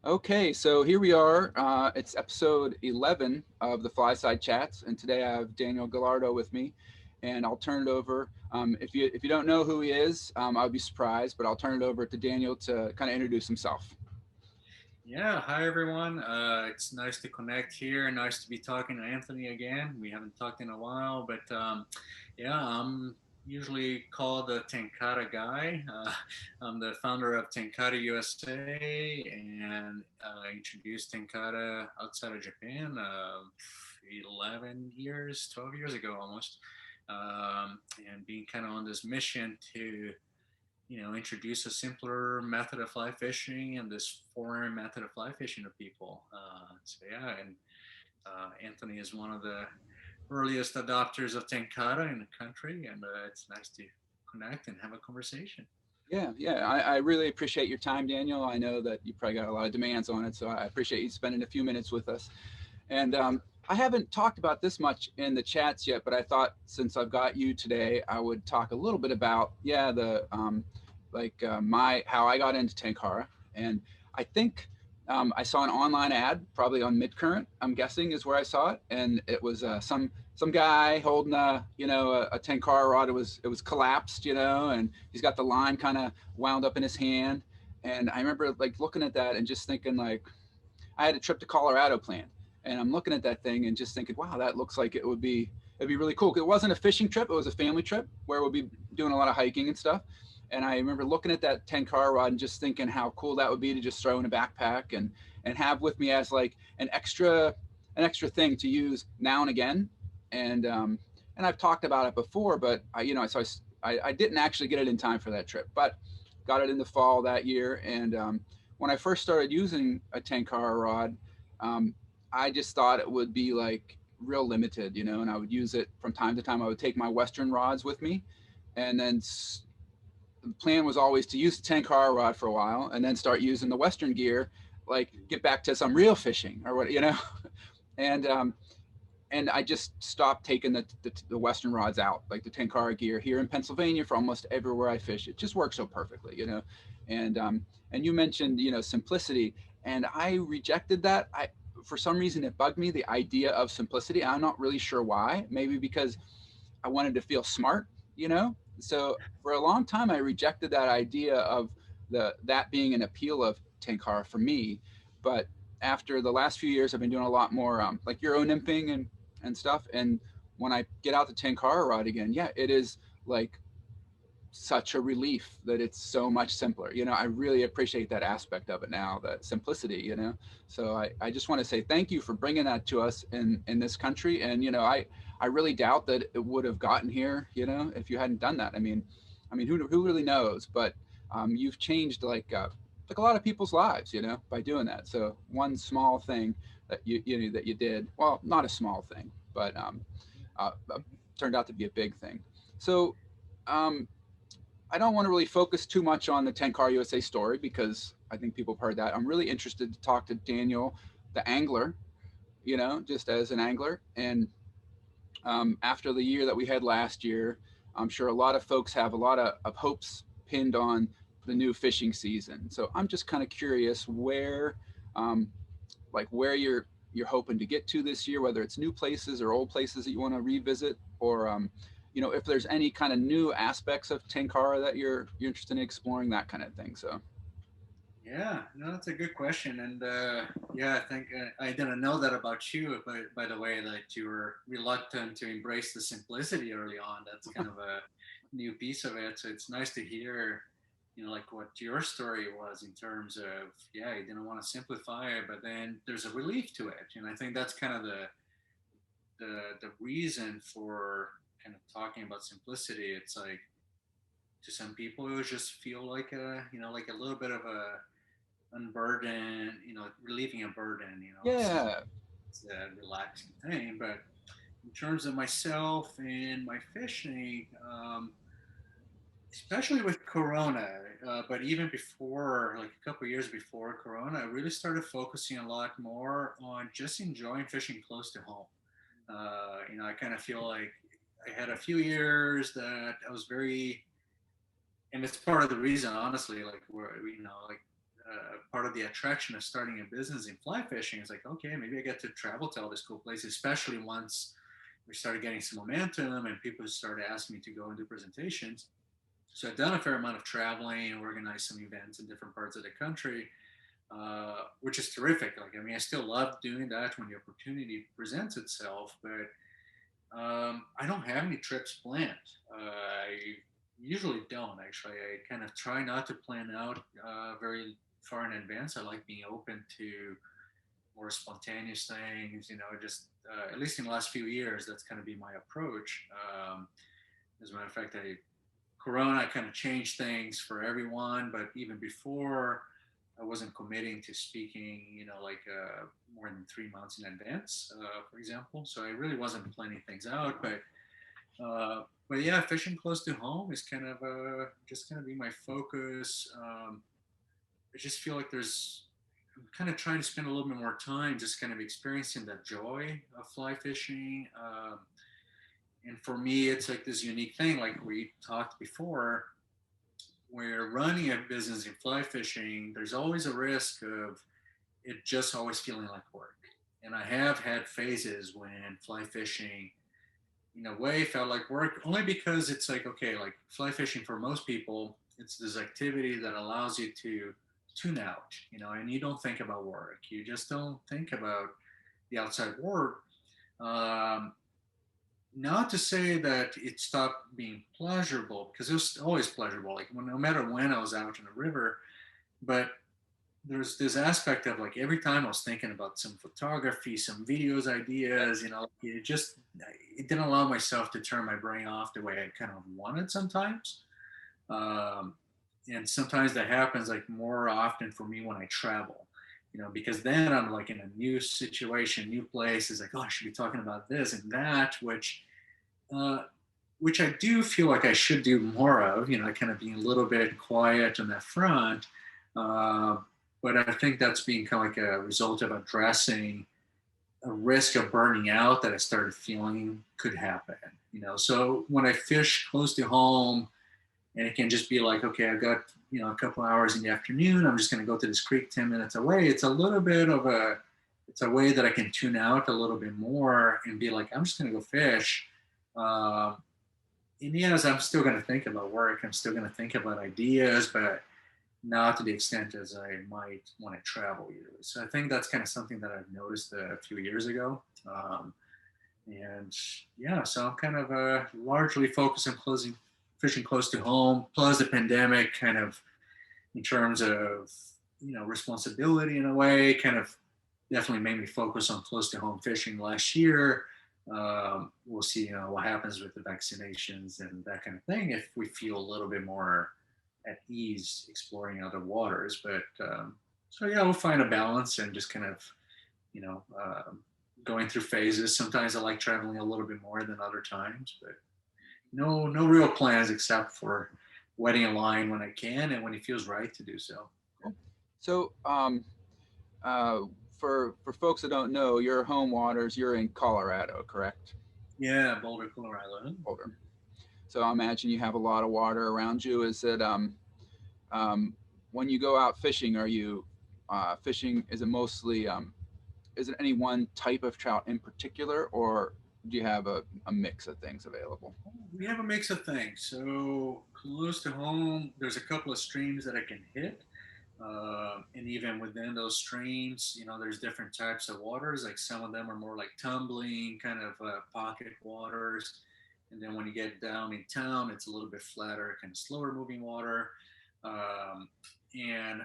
Okay, so here we are. It's episode 11 of the Flyside Chats, and today I have Daniel Galhardo with me, and I'll turn it over. If you don't know who he is, I'll be surprised, but I'll turn it over to Daniel to kind of introduce himself. Yeah, hi everyone. It's nice to connect here. Nice to be talking to Anthony again. We haven't talked in a while, but yeah, I'm usually called the Tenkara guy. I'm the founder of Tenkara USA and introduced Tenkara outside of Japan 11 years, 12 years ago almost. And being kind of on this mission to introduce a simpler method of fly fishing and this foreign method of fly fishing to people. So yeah, and Anthony is one of the earliest adopters of Tenkara in the country, and it's nice to connect and have a conversation. Yeah. I really appreciate your time, Daniel. I know that you probably got a lot of demands on it, so I appreciate you spending a few minutes with us. And I haven't talked about this much in the chats yet, but I thought since I've got you today, I would talk a little bit about the my how I got into Tenkara, and I think I saw an online ad probably on Midcurrent. I'm guessing is where I saw it, and it was some guy holding a Tenkara rod. It was collapsed, and he's got the line kind of wound up in his hand, and I remember like looking at that and just thinking like I had a trip to Colorado planned, and I'm looking at that thing and just thinking, wow, that looks like it'd be really cool. It wasn't a fishing trip; it was a family trip where we'll be doing a lot of hiking and stuff. And I remember looking at that 10 car rod and just thinking how cool that would be to just throw in a backpack and have with me as like an extra thing to use now and again. And and I've talked about it before, but I didn't actually get it in time for that trip, but got it in the fall that year. And when I first started using a 10 car rod, um, I just thought it would be like real limited, and I would use it from time to time. I would take my Western rods with me, and then the plan was always to use the 10 car rod for a while and then start using the Western gear, like get back to some real fishing or what. And and I just stopped taking the Western rods out, like the 10 car gear here in Pennsylvania for almost everywhere I fish. It just works so perfectly. And you mentioned simplicity, and I rejected that. I For some reason it bugged me, the idea of simplicity. I'm not really sure why. Maybe because I wanted to feel smart. So for a long time I rejected that idea of that being an appeal of Tenkara for me. But after the last few years, I've been doing a lot more like Euro nymphing and stuff. And when I get out the Tenkara rod again, yeah, it is like such a relief that it's so much simpler. I really appreciate that aspect of it now, that simplicity. So I just want to say thank you for bringing that to us in this country. And, I really doubt that it would have gotten here, if you hadn't done that. I mean, who really knows? But you've changed like a lot of people's lives, by doing that. So one small thing that you did, well, not a small thing, but turned out to be a big thing. So um, I don't want to really focus too much on the 10 Car USA story because I think people have heard that. I'm really interested to talk to Daniel, the angler, just as an angler. And after the year that we had last year, I'm sure a lot of folks have a lot of hopes pinned on the new fishing season. So I'm just kind of curious um, where you're hoping to get to this year, whether it's new places or old places that you want to revisit, or if there's any kind of new aspects of Tenkara that you're interested in exploring, that kind of thing. So Yeah, no, that's a good question, and yeah, I think I didn't know that about you. By the way, that you were reluctant to embrace the simplicity early on. That's kind of a new piece of it. So it's nice to hear, like what your story was in terms of, yeah, you didn't want to simplify it, but then there's a relief to it, and I think that's kind of the reason for kind of talking about simplicity. It's like to some people, it would just feel like like a little bit of a unburden, relieving a burden, yeah, it's a relaxing thing. But in terms of myself and my fishing, especially with Corona, but even before, like a couple years before Corona, I really started focusing a lot more on just enjoying fishing close to home. I kind of feel like I had a few years that I was very, and it's part of the reason, honestly, like where like part of the attraction of starting a business in fly fishing is like, okay, maybe I get to travel to all these cool places, especially once we started getting some momentum and people started asking me to go and do presentations. So I've done a fair amount of traveling, organized some events in different parts of the country, which is terrific. Like, I mean, I still love doing that when the opportunity presents itself, but I don't have any trips planned. I usually don't, actually. I kind of try not to plan out very far in advance. I like being open to more spontaneous things, just at least in the last few years, that's kind of been my approach. As a matter of fact, Corona kind of changed things for everyone, but even before, I wasn't committing to speaking, more than 3 months in advance, for example. So I really wasn't planning things out, but yeah, fishing close to home is kind of just kind of be my focus. I just feel like I'm kind of trying to spend a little bit more time just kind of experiencing the joy of fly fishing. And for me, it's like this unique thing, like we talked before, where running a business in fly fishing, there's always a risk of it just always feeling like work. And I have had phases when fly fishing, in a way, felt like work, only because it's like, okay, like fly fishing for most people, it's this activity that allows you to tune out, and you don't think about work. You just don't think about the outside world. Um, Not to say that it stopped being pleasurable, because it was always pleasurable, like no matter when I was out in the river. But there's this aspect of like every time I was thinking about some photography, some videos, ideas, it didn't allow myself to turn my brain off the way I kind of wanted sometimes. Um, and sometimes that happens like more often for me when I travel, because then I'm like in a new situation, new place. It's like, oh, I should be talking about this and that, uh, which I do feel like I should do more of, kind of being a little bit quiet on that front. Uh, but I think that's being kind of like a result of addressing a risk of burning out that I started feeling could happen. So when I fish close to home, and it can just be like, okay, I've got a couple hours in the afternoon. I'm just going to go to this creek 10 minutes away. It's a little bit of it's a way that I can tune out a little bit more and be like, I'm just going to go fish. Um, and yes, I'm still going to think about work. I'm still going to think about ideas, but not to the extent as I might when I travel usually. So I think that's kind of something that I've noticed a few years ago. And yeah, so I'm kind of largely focused on fishing close to home, plus the pandemic kind of in terms of, responsibility in a way, kind of definitely made me focus on close to home fishing last year. We'll see, what happens with the vaccinations and that kind of thing if we feel a little bit more at ease exploring other waters. But so yeah, we'll find a balance and just kind of, you know, going through phases. Sometimes I like traveling a little bit more than other times, but no real plans except for wetting a line when I can and when it feels right to do so. So uh, for folks that don't know, your home waters, you're in Colorado, correct? Yeah, Boulder, Colorado. Boulder. So I imagine you have a lot of water around you. Is it when you go out fishing, are you fishing? Is it mostly is it any one type of trout in particular, or do you have a mix of things available? We have a mix of things. So close to home, there's a couple of streams that I can hit. And even within those streams, there's different types of waters. Like some of them are more like tumbling, kind of pocket waters. And then when you get down in town, it's a little bit flatter, kind of slower moving water. And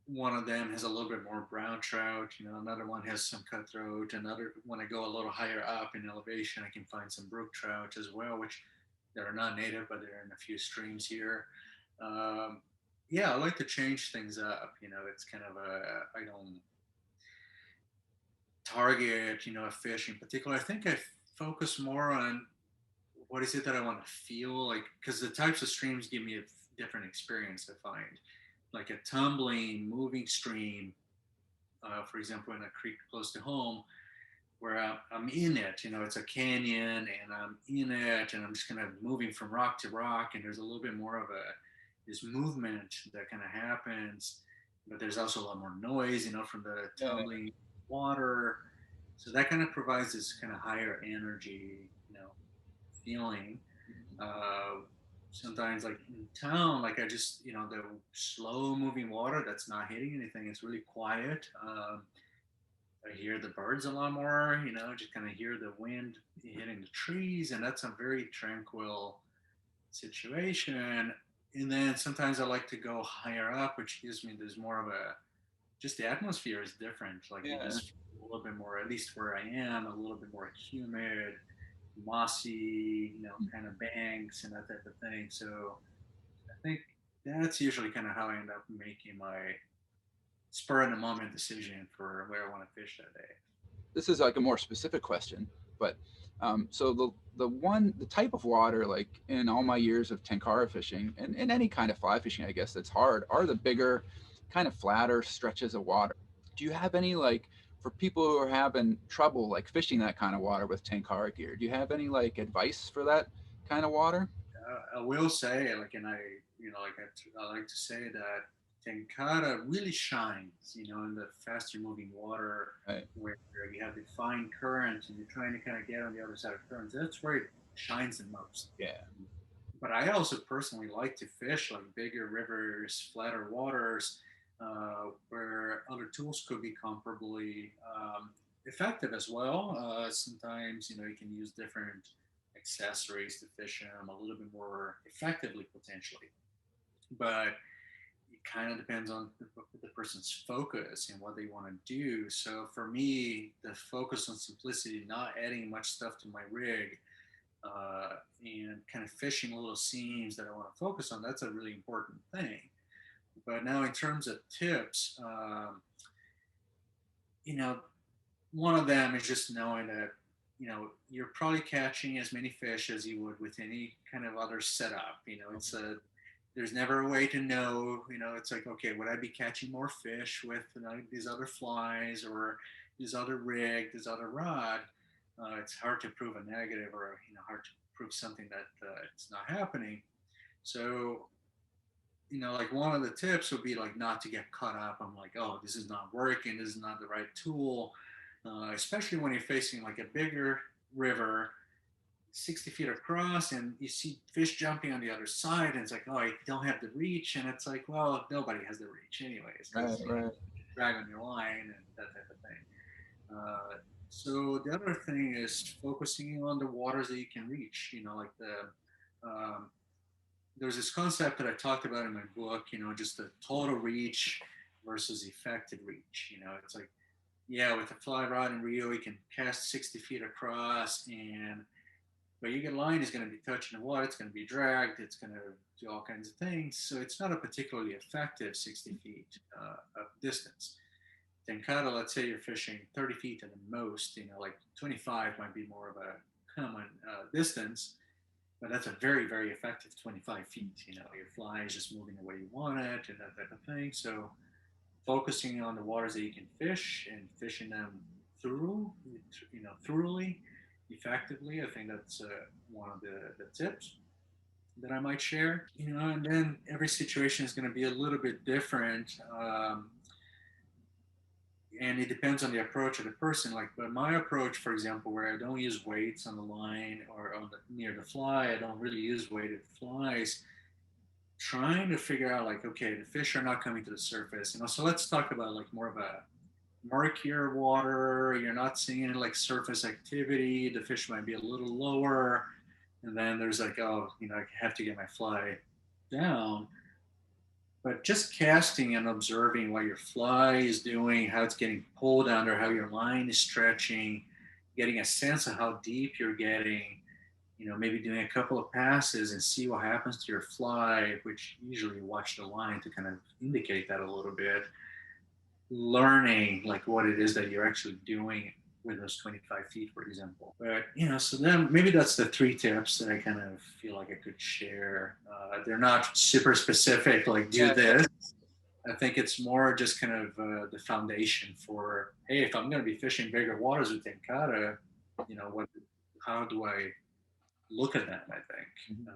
one of them has a little bit more brown trout. Another one has some cutthroat. Another, when I go a little higher up in elevation, I can find some brook trout as well, which that are not native, but they're in a few streams here. Um, yeah, I like to change things up. It's kind of I don't target, a fish in particular. I think I focus more on what is it that I want to feel like, because the types of streams give me a different experience, I find. Like a tumbling, moving stream, for example, in a creek close to home, where I'm in it, it's a canyon and I'm in it and I'm just kind of moving from rock to rock, and there's a little bit more of this movement that kind of happens. but there's also a lot more noise, from the Yeah. tumbling water. So that kind of provides this kind of higher energy, feeling. Uh, Sometimes, like in town, like I just, the slow moving water that's not hitting anything, it's really quiet. I hear the birds a lot more, just kind of hear the wind hitting the trees, and that's a very tranquil situation. And then sometimes I like to go higher up, which gives me there's more of a just the atmosphere is different. Like you Yeah. just feel a little bit more, at least where I am, a little bit more humid, mossy, kind of banks and that type of thing. So I think that's usually kind of how I end up making my spur in the moment decision for where I want to fish that day. This is like a more specific question, but so the type of water, like in all my years of Tenkara fishing and in any kind of fly fishing, I guess that's hard, are the bigger, kind of flatter stretches of water. Do you have any, like, for people who are having trouble like fishing that kind of water with Tenkara gear? Do you have any like advice for that kind of water? I will say, like, and I like to say that Tenkara really shines, in the faster moving water Right. where you have the fine current and you're trying to kind of get on the other side of currents. That's where it shines the most. Yeah. But I also personally like to fish like bigger rivers, flatter waters, where other tools could be comparably effective as well. Sometimes you can use different accessories to fish them a little bit more effectively potentially, but it kind of depends on the person's focus and what they want to do. So for me, the focus on simplicity, not adding much stuff to my rig, and kind of fishing little seams that I want to focus on, that's a really important thing. But now, in terms of tips, you know, one of them is just knowing that, you're probably catching as many fish as you would with any kind of other setup. There's never a way to know, it's like, okay, would I be catching more fish with these other flies or this other rig, this other rod? It's hard to prove a negative or, hard to prove something that it's not happening. So, like one of the tips would be like not to get caught up. I'm like, oh, this is not working. This is not the right tool. Especially when you're facing like a bigger river, 60 feet across, and you see fish jumping on the other side, and it's like, oh, you don't have the reach, and it's like, well, nobody has the reach anyways, Right. because Right. drag on your line and that type of thing. So the other thing is focusing on the waters that you can reach. Like there's this concept that I talked about in my book. Just the total reach versus effective reach. It's like, yeah, with a fly rod and reel, you can cast 60 feet across, and but your line is going to be touching the water. It's going to be dragged. It's going to do all kinds of things. So it's not a particularly effective 60 feet of distance. Tenkara, let's say you're fishing 30 feet at the most, like 25 might be more of a common distance, but that's a very, very effective 25 feet. Your fly is just moving the way you want it and that type of thing. So focusing on the waters that you can fish and fishing them through, thoroughly, effectively, I think that's one of the tips that I might share. And then every situation is going to be a little bit different. And it depends on the approach of the person. Like, but my approach, for example, where I don't use weights on the line or near the fly, I don't really use weighted flies. Trying to figure out, like, okay, the fish are not coming to the surface. So let's talk about like more of a murkier water. You're not seeing any like surface activity. The fish might be a little lower, and then there's like, oh, I have to get my fly down. But just casting and observing what your fly is doing, how it's getting pulled under, how your line is stretching, getting a sense of how deep you're getting, maybe doing a couple of passes and see what happens to your fly, which usually watch the line to kind of indicate that a little bit. Learning like what it is that you're actually doing with those 25 feet, for example. But, so then maybe that's the three tips that I kind of feel like I could share. They're not super specific, like do Yeah. this. I think it's more just kind of the foundation for, hey, if I'm going to be fishing bigger waters with Tenkara, how do I look at that, I think.